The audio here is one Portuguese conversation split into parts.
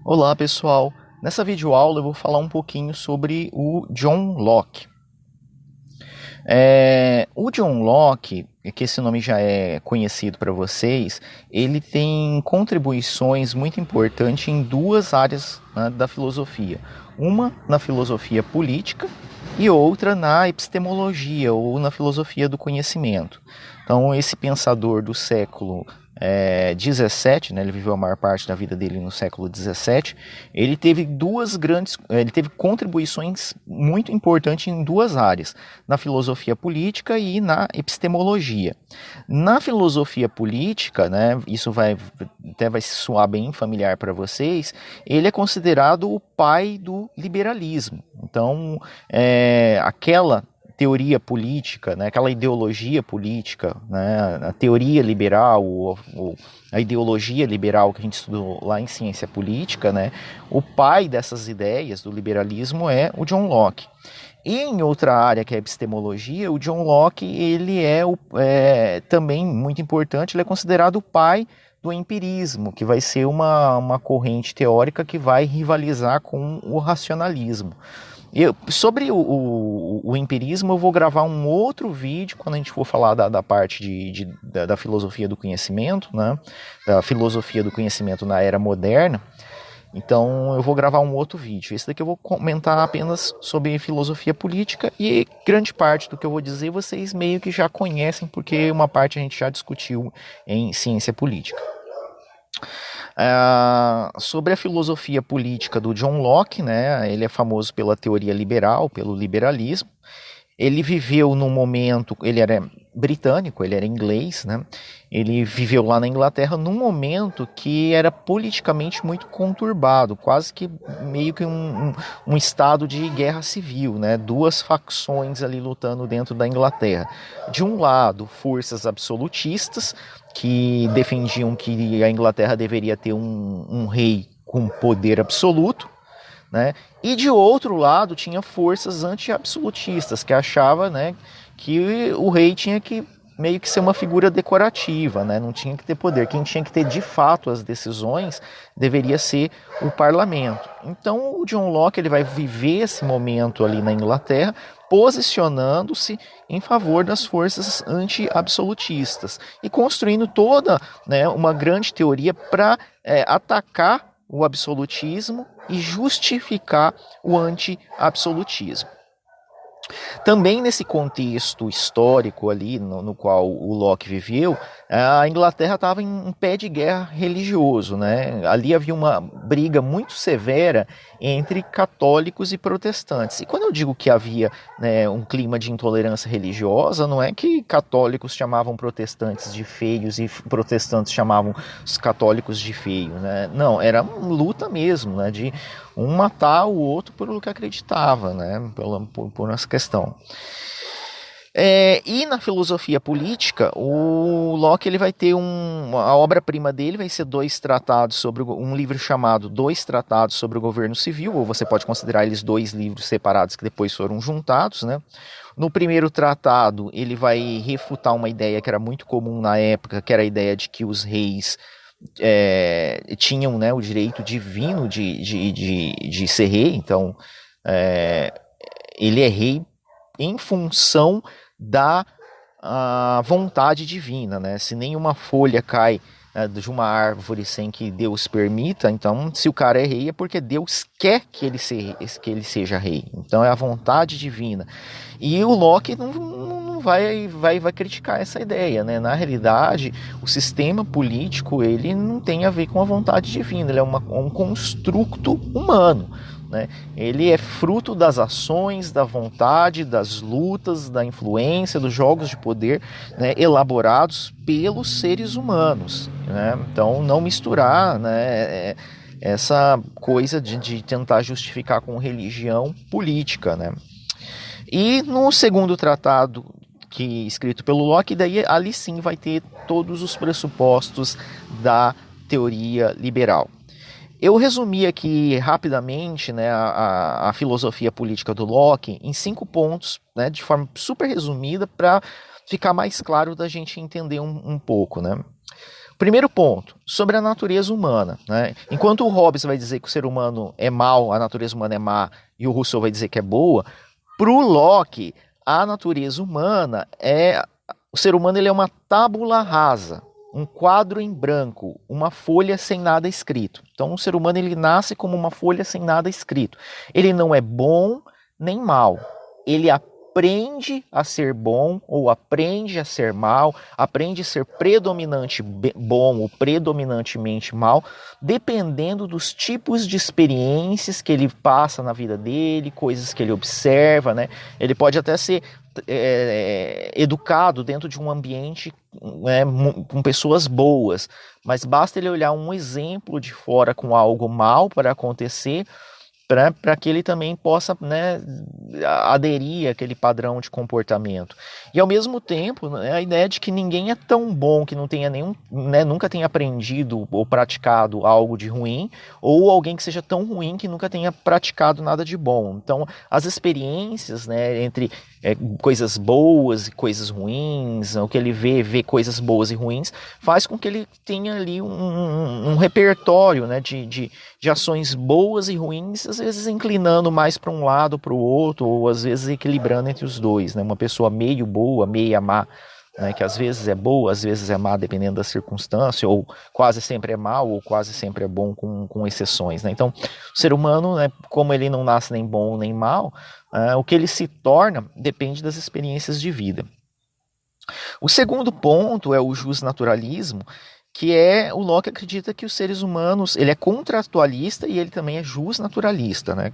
Olá pessoal, nessa videoaula eu vou falar um pouquinho sobre o John Locke. O John Locke, que esse nome já é conhecido para vocês, ele tem contribuições muito importantes em duas áreas, né, da filosofia. Uma na filosofia política e outra na epistemologia ou na filosofia do conhecimento. Então esse pensador do século 17, né, ele viveu a maior parte da vida dele no século 17. Ele teve ele teve contribuições muito importantes em duas áreas, na filosofia política e na epistemologia. Na filosofia política, né, isso até vai soar bem familiar para vocês, ele é considerado o pai do liberalismo. Então, aquela teoria política, né, aquela ideologia política, né, a teoria liberal, ou a ideologia liberal que a gente estudou lá em ciência política, né, o pai dessas ideias do liberalismo é o John Locke. E em outra área, que é a epistemologia, o John Locke ele é também muito importante, ele é considerado o pai do empirismo, que vai ser uma corrente teórica que vai rivalizar com o racionalismo. Sobre o empirismo, eu vou gravar um outro vídeo quando a gente for falar da parte da filosofia do conhecimento, né? Da filosofia do conhecimento na era moderna. Então eu vou gravar um outro vídeo. Esse daqui eu vou comentar apenas sobre filosofia política, e grande parte do que eu vou dizer vocês meio que já conhecem, porque uma parte a gente já discutiu em ciência política. Sobre a filosofia política do John Locke, né, ele é famoso pela teoria liberal, pelo liberalismo. Ele viveu num momento, ele era britânico, ele era inglês, né? Ele viveu lá na Inglaterra num momento que era politicamente muito conturbado, quase que meio que um estado de guerra civil, né? Duas facções ali lutando dentro da Inglaterra. De um lado, forças absolutistas que defendiam que a Inglaterra deveria ter um rei com poder absoluto, né? E de outro lado tinha forças anti-absolutistas que achavam, né, que o rei tinha que meio que ser uma figura decorativa, né? Não tinha que ter poder. Quem tinha que ter de fato as decisões deveria ser o parlamento. Então o John Locke ele vai viver esse momento ali na Inglaterra, posicionando-se em favor das forças anti-absolutistas e construindo toda, né, uma grande teoria para atacar o absolutismo e justificar o anti-absolutismo. Também nesse contexto histórico ali no qual o Locke viveu, a Inglaterra estava em um pé de guerra religioso, né? Ali havia uma briga muito severa entre católicos e protestantes. E quando eu digo que havia, né, um clima de intolerância religiosa, não é que católicos chamavam protestantes de feios e protestantes chamavam os católicos de feios, né? Não, era uma luta mesmo, né, de um matar o outro pelo que acreditava, né, por essa questão. E na filosofia política, o Locke ele vai ter a obra-prima dele vai ser dois tratados sobre um livro chamado Dois Tratados sobre o Governo Civil, ou você pode considerar eles dois livros separados que depois foram juntados, né? No primeiro tratado, ele vai refutar uma ideia que era muito comum na época, que era a ideia de que os reis tinham, né, o direito divino de ser rei. Então ele é rei em função da vontade divina, né? Se nenhuma folha cai de uma árvore sem que Deus permita, então se o cara é rei é porque Deus quer que ele seja rei. Então é a vontade divina. E o Locke não vai criticar essa ideia, né? Na realidade, o sistema político ele não tem a ver com a vontade divina, ele é um construto humano, né? Ele é fruto das ações, da vontade, das lutas, da influência, dos jogos de poder, né, elaborados pelos seres humanos, né? Então não misturar, né, essa coisa de tentar justificar com religião política, né? E no segundo tratado escrito pelo Locke, daí ali sim vai ter todos os pressupostos da teoria liberal. Eu resumi aqui rapidamente, né, a filosofia política do Locke em 5 pontos, né, de forma super resumida, para ficar mais claro da gente entender um pouco, né? Primeiro ponto, sobre a natureza humana, né? Enquanto o Hobbes vai dizer que o ser humano é mau, a natureza humana é má, e o Rousseau vai dizer que é boa, para o Locke, a natureza humana é... O ser humano ele é uma tábula rasa, um quadro em branco, uma folha sem nada escrito. Então, o ser humano ele nasce como uma folha sem nada escrito. Ele não é bom nem mal. Ele aprende a ser bom ou aprende a ser mal, aprende a ser predominante bom ou predominantemente mal, dependendo dos tipos de experiências que ele passa na vida dele, coisas que ele observa, né? Ele pode até ser educado dentro de um ambiente, né, com pessoas boas, mas basta ele olhar um exemplo de fora com algo mal para acontecer, para que ele também possa, né, aderir àquele padrão de comportamento. E ao mesmo tempo, né, a ideia de que ninguém é tão bom que não tenha nenhum, né, nunca tenha aprendido ou praticado algo de ruim, ou alguém que seja tão ruim que nunca tenha praticado nada de bom. Então, as experiências, né, entre coisas boas e coisas ruins, o que ele vê coisas boas e ruins, faz com que ele tenha ali um repertório, né, de ações boas e ruins, às vezes inclinando mais para um lado ou para o outro, ou às vezes equilibrando entre os dois, né? Uma pessoa meio boa, meia má, né? Que às vezes é boa, às vezes é má, dependendo da circunstância, ou quase sempre é mal, ou quase sempre é bom, com exceções, né? Então, o ser humano, né, como ele não nasce nem bom nem mal, o que ele se torna depende das experiências de vida. O segundo ponto é o justnaturalismo, que é o Locke acredita que os seres humanos, ele é contratualista e ele também é justnaturalista, né?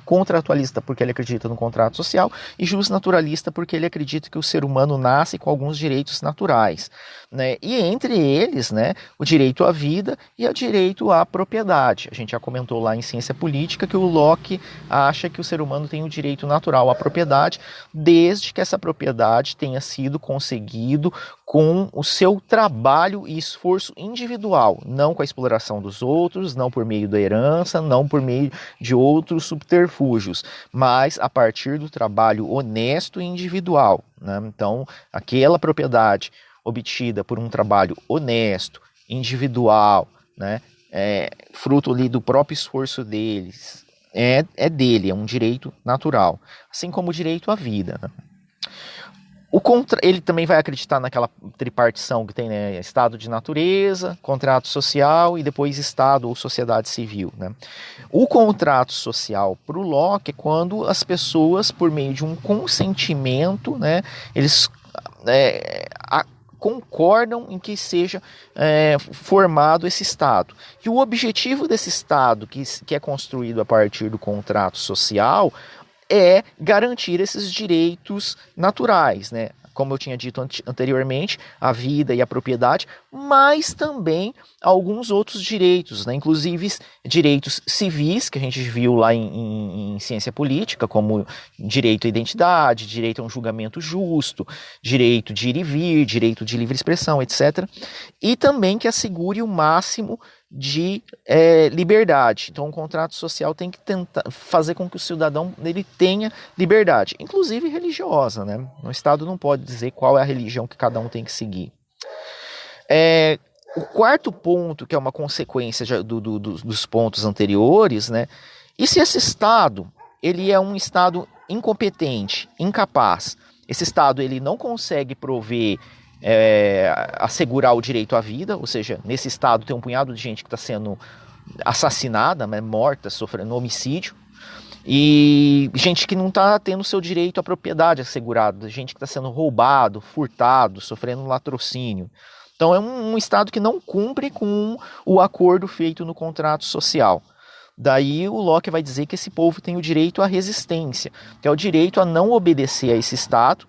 Contratualista porque ele acredita no contrato social e justnaturalista porque ele acredita que o ser humano nasce com alguns direitos naturais, né? E entre eles, né, o direito à vida e o direito à propriedade. A gente já comentou lá em Ciência Política que o Locke acha que o ser humano tem o direito natural à propriedade, desde que essa propriedade tenha sido conseguido com o seu trabalho e esforço individual, não com a exploração dos outros, não por meio da herança, não por meio de outros subterfúgios, mas a partir do trabalho honesto e individual, né? Então, aquela propriedade obtida por um trabalho honesto, individual, né, fruto ali do próprio esforço deles, é dele, é um direito natural, assim como o direito à vida, né? Ele também vai acreditar naquela tripartição que tem, né, estado de natureza, contrato social e depois estado ou sociedade civil, né? O contrato social para o Locke é quando as pessoas, por meio de um consentimento, né, eles concordam em que seja formado esse Estado. E o objetivo desse Estado, que é construído a partir do contrato social, é garantir esses direitos naturais, né? Como eu tinha dito anteriormente, a vida e a propriedade, mas também alguns outros direitos, né? Inclusive direitos civis, que a gente viu lá em ciência política, como direito à identidade, direito a um julgamento justo, direito de ir e vir, direito de livre expressão, etc. E também que assegure o máximo de liberdade. Então, o contrato social tem que tentar fazer com que o cidadão ele tenha liberdade, inclusive religiosa, né? O Estado não pode dizer qual é a religião que cada um tem que seguir. O quarto ponto, que é uma consequência dos pontos anteriores, né? E se esse Estado ele é um Estado incompetente, incapaz, esse Estado ele não consegue prover assegurar o direito à vida, ou seja, nesse estado tem um punhado de gente que está sendo assassinada, né, morta, sofrendo homicídio, e gente que não está tendo seu direito à propriedade assegurado, gente que está sendo roubado, furtado, sofrendo latrocínio. Então é um estado que não cumpre com o acordo feito no contrato social. Daí o Locke vai dizer que esse povo tem o direito à resistência, que é o direito a não obedecer a esse estado,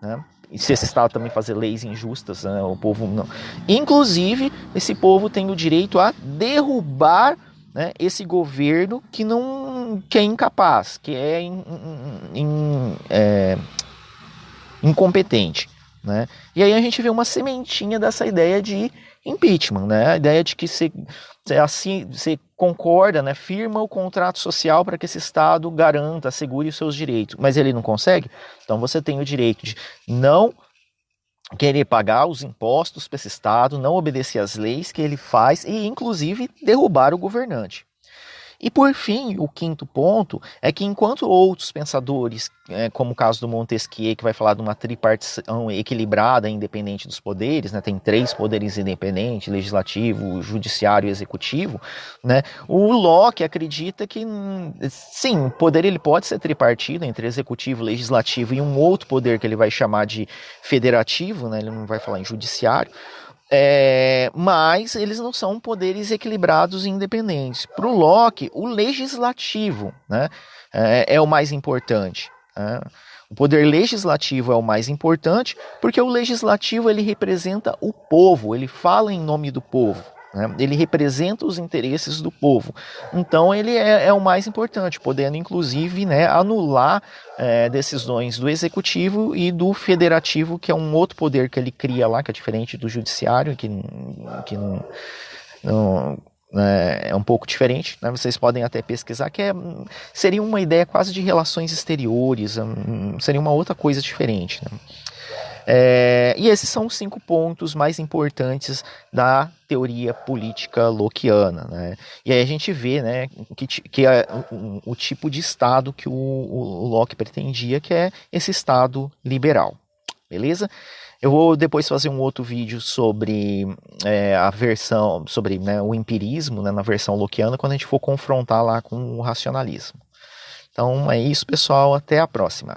né? E se esse Estado também fazer leis injustas, né, o povo não. Inclusive, esse povo tem o direito a derrubar, né, esse governo que é incapaz, que é incompetente, né? E aí a gente vê uma sementinha dessa ideia de impeachment, né? A ideia de que você concorda, né, firma o contrato social para que esse Estado garanta, assegure os seus direitos, mas ele não consegue, então você tem o direito de não querer pagar os impostos para esse Estado, não obedecer às leis que ele faz e, inclusive, derrubar o governante. E por fim, o quinto ponto é que enquanto outros pensadores, como o caso do Montesquieu, que vai falar de uma tripartição equilibrada e independente dos poderes, né, tem 3 poderes independentes, legislativo, judiciário e executivo, né, o Locke acredita que, sim, o poder ele pode ser tripartido entre executivo, legislativo e um outro poder que ele vai chamar de federativo, né, ele não vai falar em judiciário, mas eles não são poderes equilibrados e independentes. Para o Locke, o legislativo, né, é o mais importante. Né? O poder legislativo é o mais importante porque o legislativo ele representa o povo, ele fala em nome do povo. Né? Ele representa os interesses do povo. Então ele é o mais importante, podendo inclusive, né, anular decisões do executivo e do federativo, que é um outro poder que ele cria lá, que é diferente do judiciário, que não é um pouco diferente, né? Vocês podem até pesquisar, que seria uma ideia quase de relações exteriores, seria uma outra coisa diferente. Né? E esses são os 5 pontos mais importantes da teoria política lockeana. Né? E aí a gente vê, né, que é o tipo de Estado que o Locke pretendia, que é esse Estado liberal. Beleza? Eu vou depois fazer um outro vídeo sobre a versão, sobre, né, o empirismo, né, na versão lockeana, quando a gente for confrontar lá com o racionalismo. Então é isso, pessoal. Até a próxima.